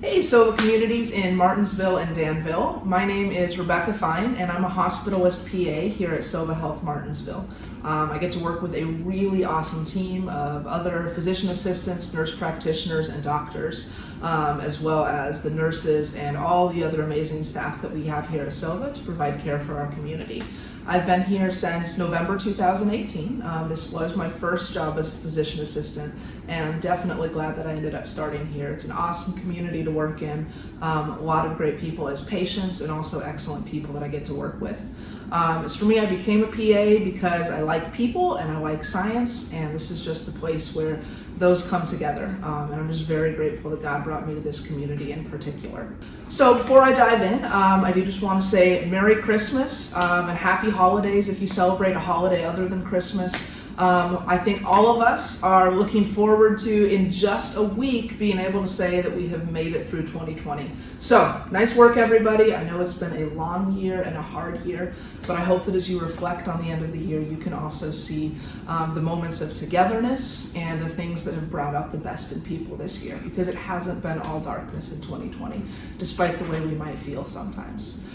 Hey, Sovah communities in Martinsville and Danville. My name is Rebekah Fine, and I'm a hospitalist PA here at Sovah Health Martinsville. I get to work with a really awesome team of other physician assistants, nurse practitioners, and doctors, as well as the nurses and all the other amazing staff that we have here at Sovah to provide care for our community. I've been here since November 2018. This was my first job as a physician assistant, and I'm definitely glad that I ended up starting here. It's an awesome community to work in, a lot of great people as patients, and also excellent people that I get to work with. As for me, I became a PA because I like people and I like science, and this is just the place where those come together. And I'm just very grateful that God brought me to this community in particular. So before I dive in, I do just want to say Merry Christmas and Happy Holidays if you celebrate a holiday other than Christmas. I think all of us are looking forward to, in just a week, being able to say that we have made it through 2020. So, nice work everybody. I know it's been a long year and a hard year, but I hope that as you reflect on the end of the year, you can also see the moments of togetherness and the things that have brought out the best in people this year, because it hasn't been all darkness in 2020, despite the way we might feel sometimes.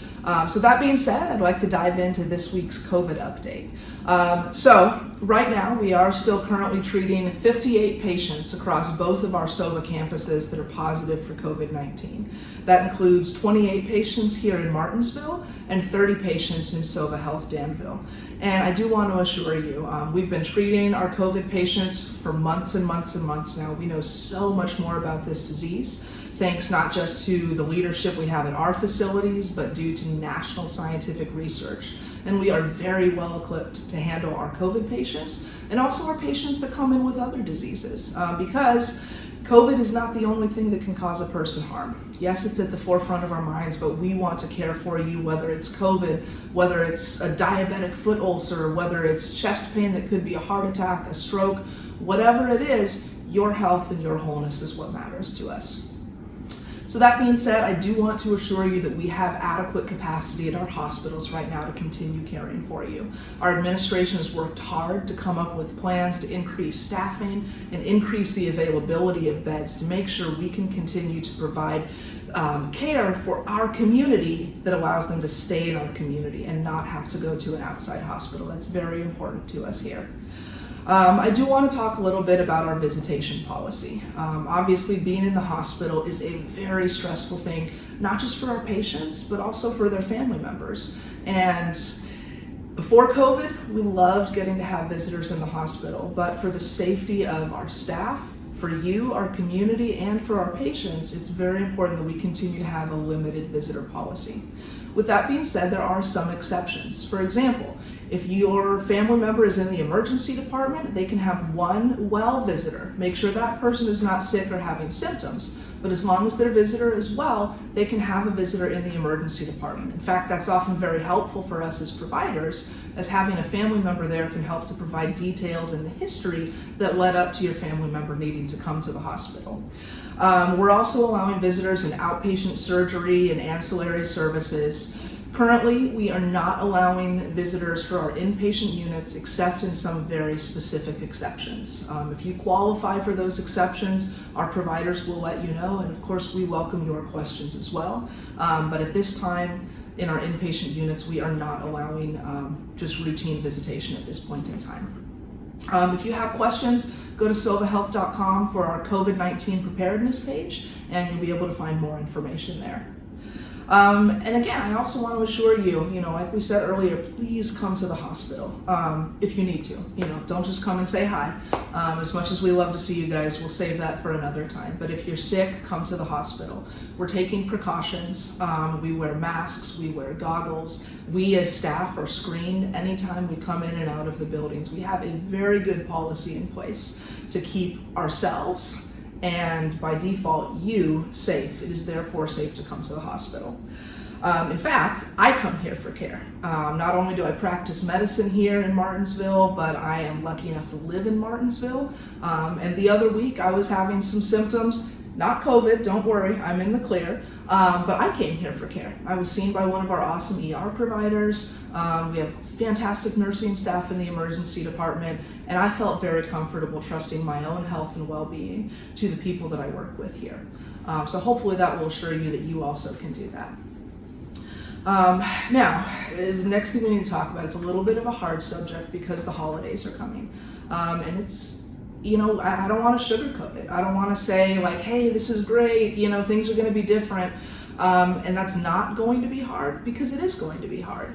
So that being said, I'd like to dive into this week's COVID update. So right now we are still currently treating 58 patients across both of our Sovah campuses that are positive for COVID-19. That includes 28 patients here in Martinsville and 30 patients in Sovah Health Danville. And I do want to assure you, we've been treating our COVID patients for months and months and months now. We know so much more about this disease, thanks not just to the leadership we have at our facilities, but due to national scientific research. And we are very well equipped to handle our COVID patients and also our patients that come in with other diseases, because COVID is not the only thing that can cause a person harm. Yes, it's at the forefront of our minds, but we want to care for you, whether it's COVID, whether it's a diabetic foot ulcer, whether it's chest pain that could be a heart attack, a stroke, whatever it is, your health and your wholeness is what matters to us. So that being said, I do want to assure you that we have adequate capacity at our hospitals right now to continue caring for you. Our administration has worked hard to come up with plans to increase staffing and increase the availability of beds to make sure we can continue to provide care for our community that allows them to stay in our community and not have to go to an outside hospital. That's very important to us here. I do want to talk a little bit about our visitation policy. Obviously, being in the hospital is a very stressful thing, not just for our patients, but also for their family members. And before COVID, we loved getting to have visitors in the hospital, but for the safety of our staff, for you, our community, and for our patients, it's very important that we continue to have a limited visitor policy. With that being said, there are some exceptions. For example, if your family member is in the emergency department, they can have one well visitor. Make sure that person is not sick or having symptoms, but as long as their visitor is well, they can have a visitor in the emergency department. In fact, that's often very helpful for us as providers, as having a family member there can help to provide details in the history that led up to your family member needing to come to the hospital. We're also allowing visitors in outpatient surgery and ancillary services. Currently, we are not allowing visitors for our inpatient units except in some very specific exceptions. If you qualify for those exceptions, our providers will let you know, and of course we welcome your questions as well. But at this time, in our inpatient units, we are not allowing just routine visitation at this point in time. If you have questions, go to sovahhealth.com for our COVID-19 Preparedness page, and you'll be able to find more information there. And again, I also want to assure you, like we said earlier, please come to the hospital if you need to. Don't just come and say hi. As much as we love to see you guys, we'll save that for another time. But if you're sick, come to the hospital. We're taking precautions. We wear masks, we wear goggles. We as staff are screened anytime we come in and out of the buildings. We have a very good policy in place to keep ourselves and by default you safe. It is therefore safe to come to the hospital. In fact, I come here for care. Not only do I practice medicine here in Martinsville, but I am lucky enough to live in Martinsville. And the other week I was having some symptoms, not COVID, don't worry, I'm in the clear, but I came here for care. I was seen by one of our awesome ER providers. We have fantastic nursing staff in the emergency department, and I felt very comfortable trusting my own health and well-being to the people that I work with here. So hopefully that will assure you that you also can do that. Now, the next thing we need to talk about, it's a little bit of a hard subject because the holidays are coming. And it's, I don't want to sugarcoat it. I don't want to say like, hey, this is great, things are going to be different. And that's not going to be hard, because it is going to be hard.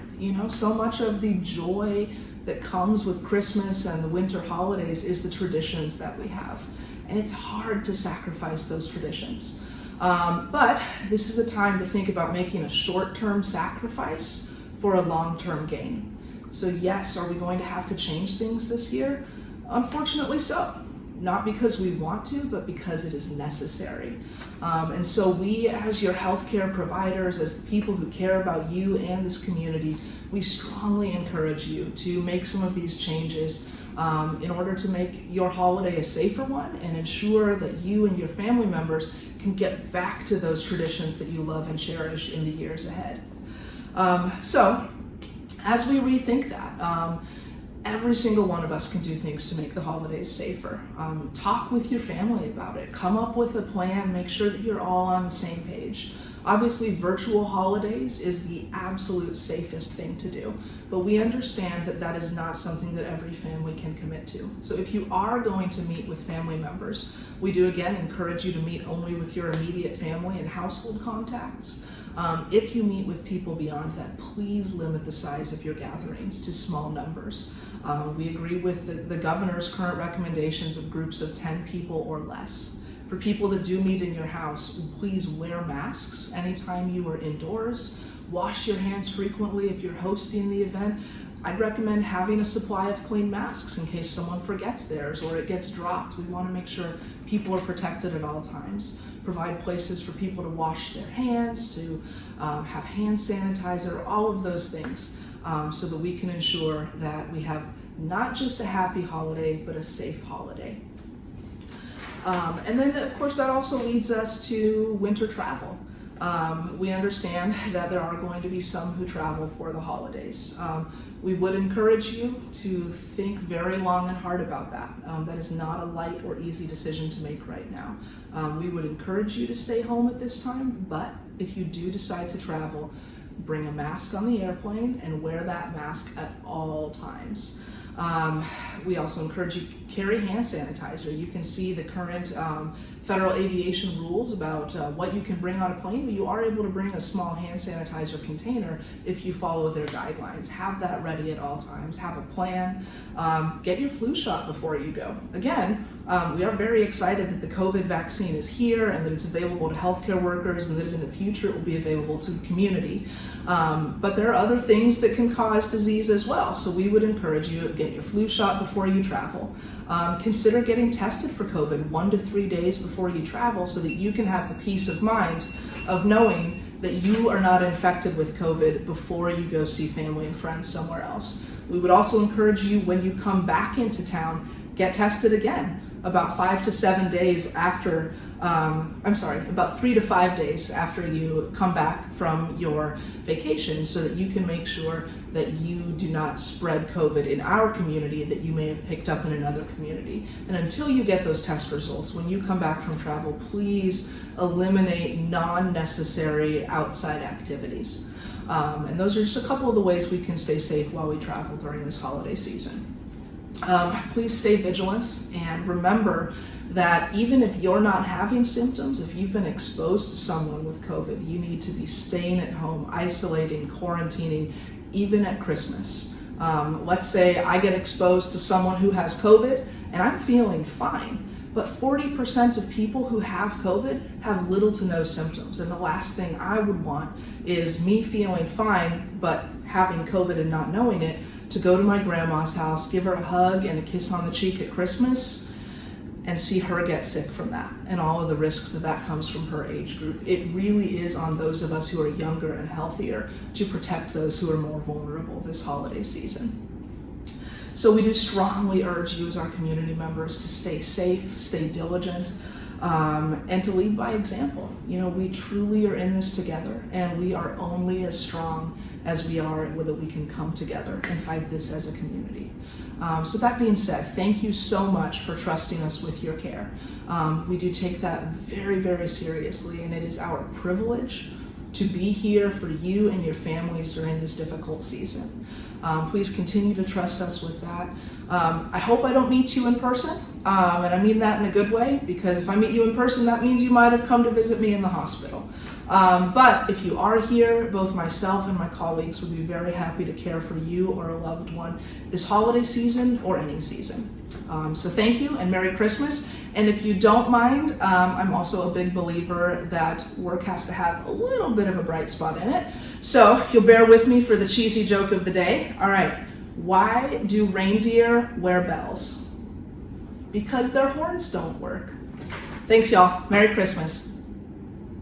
So much of the joy that comes with Christmas and the winter holidays is the traditions that we have. And it's hard to sacrifice those traditions. But this is a time to think about making a short-term sacrifice for a long-term gain. So yes, are we going to have to change things this year? Unfortunately so. Not because we want to, but because it is necessary. And so we, as your healthcare providers, as the people who care about you and this community, we strongly encourage you to make some of these changes in order to make your holiday a safer one and ensure that you and your family members can get back to those traditions that you love and cherish in the years ahead. So as we rethink that, every single one of us can do things to make the holidays safer. Talk with your family about it. Come up with a plan. Make sure that you're all on the same page. Obviously, virtual holidays is the absolute safest thing to do, but we understand that that is not something that every family can commit to. So if you are going to meet with family members, we do again encourage you to meet only with your immediate family and household contacts. If you meet with people beyond that, please limit the size of your gatherings to small numbers. We agree with the governor's current recommendations of groups of 10 people or less. For people that do meet in your house, please wear masks anytime you are indoors. Wash your hands frequently if you're hosting the event. I'd recommend having a supply of clean masks in case someone forgets theirs or it gets dropped. We want to make sure people are protected at all times. Provide places for people to wash their hands, to have hand sanitizer, all of those things, so that we can ensure that we have not just a happy holiday, but a safe holiday. And then, of course, that also leads us to winter travel. We understand that there are going to be some who travel for the holidays. We would encourage you to think very long and hard about that. That is not a light or easy decision to make right now. We would encourage you to stay home at this time, but if you do decide to travel, bring a mask on the airplane and wear that mask at all times. We also encourage you to carry hand sanitizer. You can see the current federal aviation rules about what you can bring on a plane, but you are able to bring a small hand sanitizer container if you follow their guidelines. Have that ready at all times. Have a plan. Get your flu shot before you go. Again, we are very excited that the COVID vaccine is here and that it's available to healthcare workers and that in the future it will be available to the community. But there are other things that can cause disease as well. So we would encourage you to get your flu shot before you travel. Consider getting tested for COVID 1 to 3 days before you travel so that you can have the peace of mind of knowing that you are not infected with COVID before you go see family and friends somewhere else. We would also encourage you, when you come back into town, get tested again about 5 to 7 days after, about 3 to 5 days after you come back from your vacation, so that you can make sure that you do not spread COVID in our community that you may have picked up in another community. And until you get those test results, when you come back from travel, please eliminate non-necessary outside activities. And those are just a couple of the ways we can stay safe while we travel during this holiday season. Please stay vigilant and remember that even if you're not having symptoms, if you've been exposed to someone with COVID, you need to be staying at home, isolating, quarantining, even at Christmas. Let's say I get exposed to someone who has COVID and I'm feeling fine, but 40% of people who have COVID have little to no symptoms. And the last thing I would want is me feeling fine, but having COVID and not knowing it, to go to my grandma's house, give her a hug and a kiss on the cheek at Christmas, and see her get sick from that and all of the risks that comes from her age group. It really is on those of us who are younger and healthier to protect those who are more vulnerable this holiday season. So we do strongly urge you as our community members to stay safe, stay diligent, and to lead by example. We truly are in this together, and we are only as strong as we are that we can come together and fight this as a community. So that being said, thank you so much for trusting us with your care. We do take that very, very seriously, and it is our privilege to be here for you and your families during this difficult season. Please continue to trust us with that. I hope I don't meet you in person, and I mean that in a good way, because if I meet you in person, that means you might have come to visit me in the hospital. But if you are here, both myself and my colleagues would be very happy to care for you or a loved one this holiday season or any season. So thank you and Merry Christmas. And if you don't mind, I'm also a big believer that work has to have a little bit of a bright spot in it. So if you'll bear with me for the cheesy joke of the day. All right, why do reindeer wear bells? Because their horns don't work. Thanks, y'all. Merry Christmas.